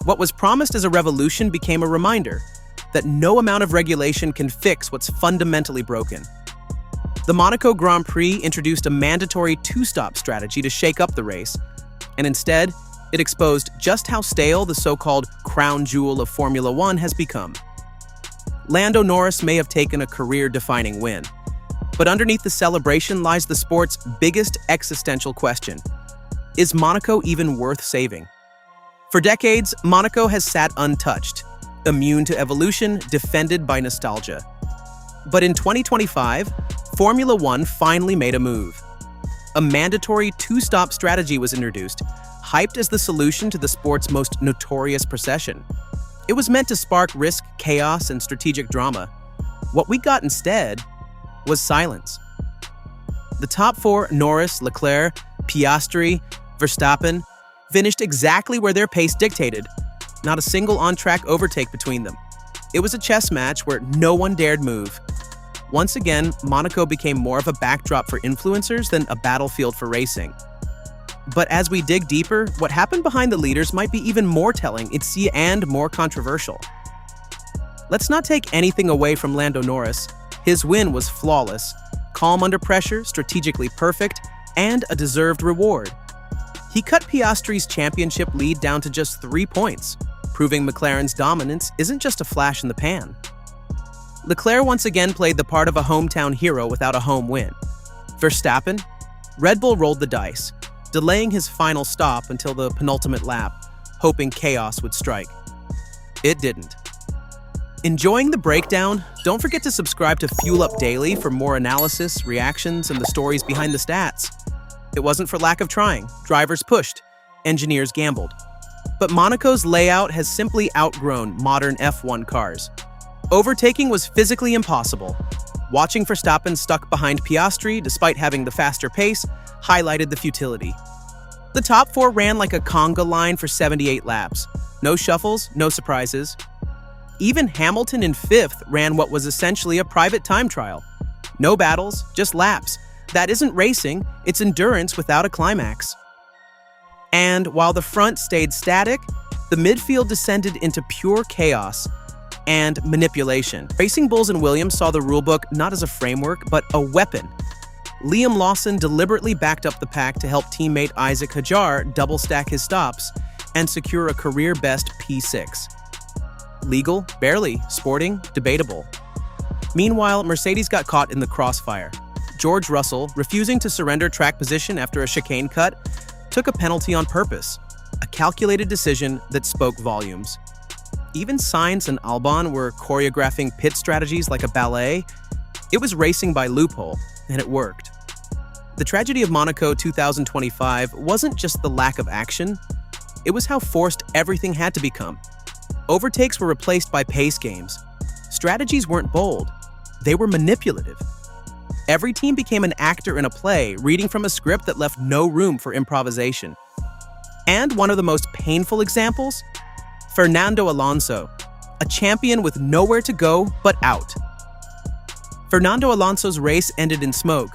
What was promised as a revolution became a reminder that no amount of regulation can fix what's fundamentally broken. The Monaco Grand Prix introduced a mandatory two-stop strategy to shake up the race, and instead, it exposed just how stale the so-called crown jewel of Formula One has become. Lando Norris may have taken a career-defining win, but underneath the celebration lies the sport's biggest existential question: is Monaco even worth saving? For decades, Monaco has sat untouched, immune to evolution, defended by nostalgia. But in 2025, Formula One finally made a move. A mandatory two-stop strategy was introduced, hyped as the solution to the sport's most notorious procession. It was meant to spark risk, chaos, and strategic drama. What we got instead was silence. The top four, Norris, Leclerc, Piastri, Verstappen, finished exactly where their pace dictated. Not a single on-track overtake between them. It was a chess match where no one dared move. Once again, Monaco became more of a backdrop for influencers than a battlefield for racing. But as we dig deeper, what happened behind the leaders might be even more telling and more controversial. Let's not take anything away from Lando Norris. His win was flawless, calm under pressure, strategically perfect, and a deserved reward. He cut Piastri's championship lead down to just 3 points, proving McLaren's dominance isn't just a flash in the pan. Leclerc once again played the part of a hometown hero without a home win. Verstappen, Red Bull rolled the dice, delaying his final stop until the penultimate lap, hoping chaos would strike. It didn't. Enjoying the breakdown? Don't forget to subscribe to Fuel Up Daily for more analysis, reactions, and the stories behind the stats. It wasn't for lack of trying. Drivers pushed, engineers gambled. But Monaco's layout has simply outgrown modern F1 cars. Overtaking was physically impossible. Watching Verstappen stuck behind Piastri despite having the faster pace highlighted the futility. The top four ran like a conga line for 78 laps. No shuffles, no surprises. Even Hamilton in fifth ran what was essentially a private time trial. No battles, just laps. That isn't racing, it's endurance without a climax. And while the front stayed static, the midfield descended into pure chaos and manipulation. Racing Bulls and Williams saw the rulebook not as a framework, but a weapon. Liam Lawson deliberately backed up the pack to help teammate Isaac Hadjar double-stack his stops and secure a career-best P6. Legal? Barely. Sporting? Debatable. Meanwhile, Mercedes got caught in the crossfire. George Russell, refusing to surrender track position after a chicane cut, took a penalty on purpose, a calculated decision that spoke volumes. Even Sainz and Albon were choreographing pit strategies like a ballet. It was racing by loophole, and it worked. The tragedy of Monaco 2025 wasn't just the lack of action, it was how forced everything had to become. Overtakes were replaced by pace games. Strategies weren't bold, they were manipulative. Every team became an actor in a play, reading from a script that left no room for improvisation. And one of the most painful examples? Fernando Alonso, a champion with nowhere to go but out. Fernando Alonso's race ended in smoke,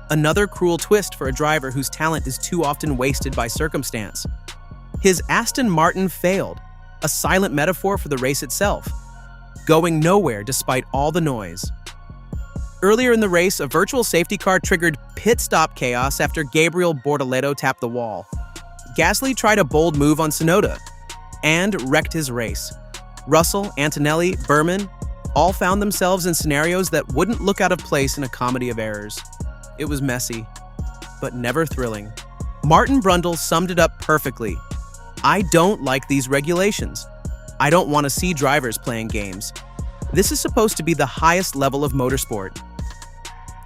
another cruel twist for a driver whose talent is too often wasted by circumstance. His Aston Martin failed, a silent metaphor for the race itself, going nowhere despite all the noise. Earlier in the race, a virtual safety car triggered pit stop chaos after Gabriel Bortoleto tapped the wall. Gasly tried a bold move on Tsunoda and wrecked his race. Russell, Antonelli, Berman all found themselves in scenarios that wouldn't look out of place in a comedy of errors. It was messy, but never thrilling. Martin Brundle summed it up perfectly. I don't like these regulations. I don't want to see drivers playing games. This is supposed to be the highest level of motorsport.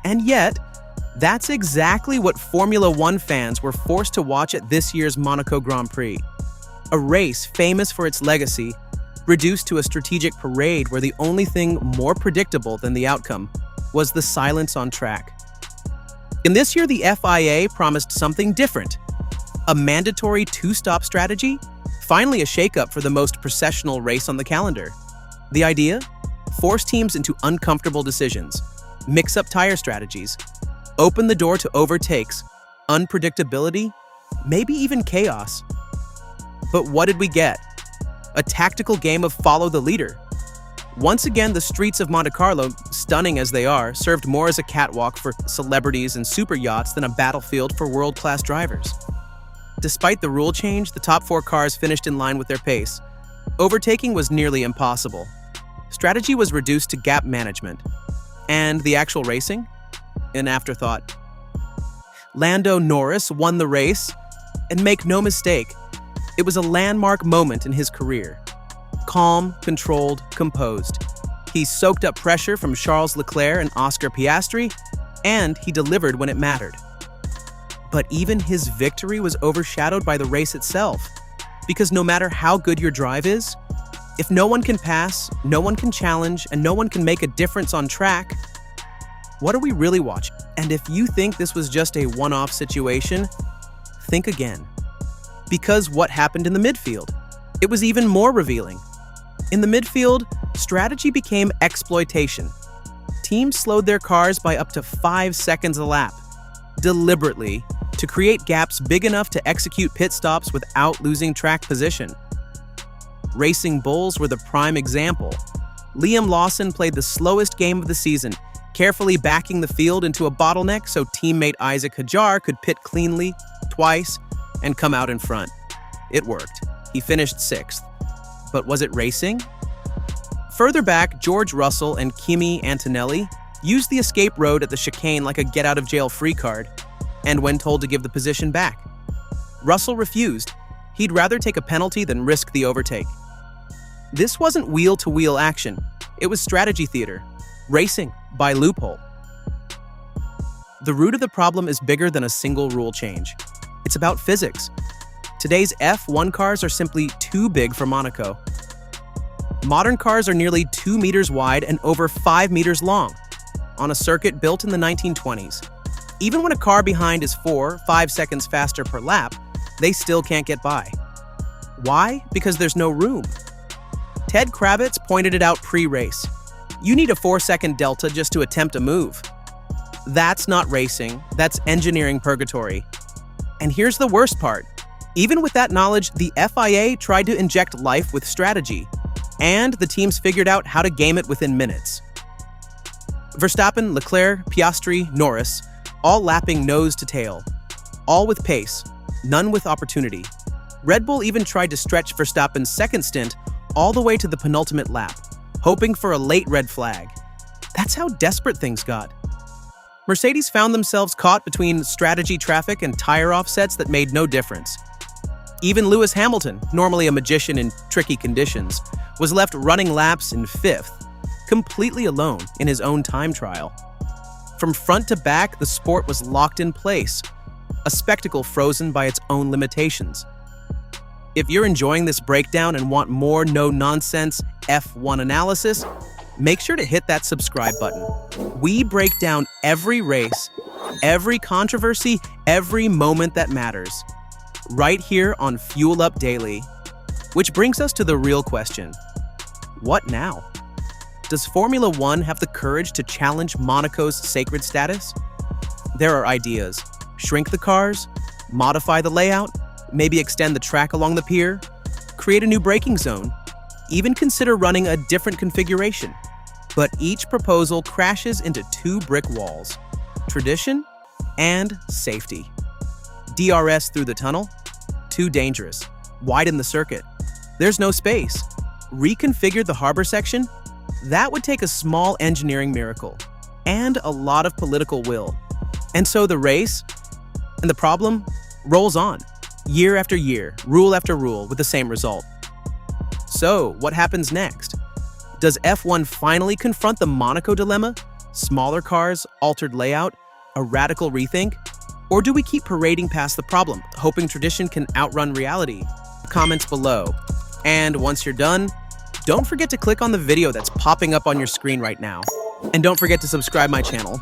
And yet, that's exactly what Formula One fans were forced to watch at this year's Monaco Grand Prix. A race famous for its legacy, reduced to a strategic parade where the only thing more predictable than the outcome was the silence on track. In this year, the FIA promised something different. A mandatory two-stop strategy? Finally a shakeup for the most processional race on the calendar. The idea? Force teams into uncomfortable decisions, mix up tire strategies, open the door to overtakes, unpredictability, maybe even chaos. But what did we get? a tactical game of follow the leader. Once again, the streets of Monte Carlo, stunning as they are, served more as a catwalk for celebrities and super yachts than a battlefield for world-class drivers. Despite the rule change, the top 4 cars finished in line with their pace. Overtaking was nearly impossible. Strategy was reduced to gap management. And the actual racing? An afterthought. Lando Norris won the race, and make no mistake, it was a landmark moment in his career. Calm, controlled, composed. He soaked up pressure from Charles Leclerc and Oscar Piastri, and he delivered when it mattered. But even his victory was overshadowed by the race itself, because no matter how good your drive is, if no one can pass, no one can challenge, and no one can make a difference on track, what are we really watching? And if you think this was just a one-off situation, think again. Because what happened in the midfield? It was even more revealing. In the midfield, strategy became exploitation. Teams slowed their cars by up to 5 seconds a lap, deliberately, to create gaps big enough to execute pit stops without losing track position. Racing Bulls were the prime example. Liam Lawson played the slowest game of the season, carefully backing the field into a bottleneck so teammate Isaac Hadjar could pit cleanly, twice, and come out in front. It worked. He finished 6th. But was it racing? Further back, George Russell and Kimi Antonelli used the escape road at the chicane like a get-out-of-jail-free card, and when told to give the position back. Russell refused. He'd rather take a penalty than risk the overtake. This wasn't wheel-to-wheel action. It was strategy theater. Racing by loophole. The root of the problem is bigger than a single rule change. It's about physics. Today's F1 cars are simply too big for Monaco. Modern cars are nearly 2 meters wide and over 5 meters long, on a circuit built in the 1920s. Even when a car behind is 4-5 seconds faster per lap, they still can't get by. Why? Because there's no room. Ted Kravitz pointed it out pre-race. You need a 4-second delta just to attempt a move. That's not racing, that's engineering purgatory. And here's the worst part. Even with that knowledge, the FIA tried to inject life with strategy, and the teams figured out how to game it within minutes. Verstappen, Leclerc, Piastri, Norris, all lapping nose to tail. All with pace, none with opportunity. Red Bull even tried to stretch Verstappen's second stint all the way to the penultimate lap, hoping for a late red flag. That's how desperate things got. Mercedes found themselves caught between strategy traffic and tire offsets that made no difference. Even Lewis Hamilton, normally a magician in tricky conditions, was left running laps in 5th, completely alone in his own time trial. From front to back, the sport was locked in place, a spectacle frozen by its own limitations. If you're enjoying this breakdown and want more no-nonsense F1 analysis, make sure to hit that subscribe button. We break down every race, every controversy, every moment that matters, right here on Fuel Up Daily. Which brings us to the real question. What now? Does Formula One have the courage to challenge Monaco's sacred status? There are ideas. Shrink the cars, modify the layout, maybe extend the track along the pier, create a new braking zone, even consider running a different configuration. But each proposal crashes into 2 brick walls: tradition and safety. DRS through the tunnel? Too dangerous. Widen the circuit. There's no space. Reconfigure the harbor section? That would take a small engineering miracle and a lot of political will. And so the race and the problem rolls on, year after year, rule after rule, with the same result. So, what happens next? Does F1 finally confront the Monaco dilemma? Smaller cars, altered layout, a radical rethink? Or do we keep parading past the problem, hoping tradition can outrun reality? Comments below. And once you're done, don't forget to click on the video that's popping up on your screen right now. And don't forget to subscribe my channel.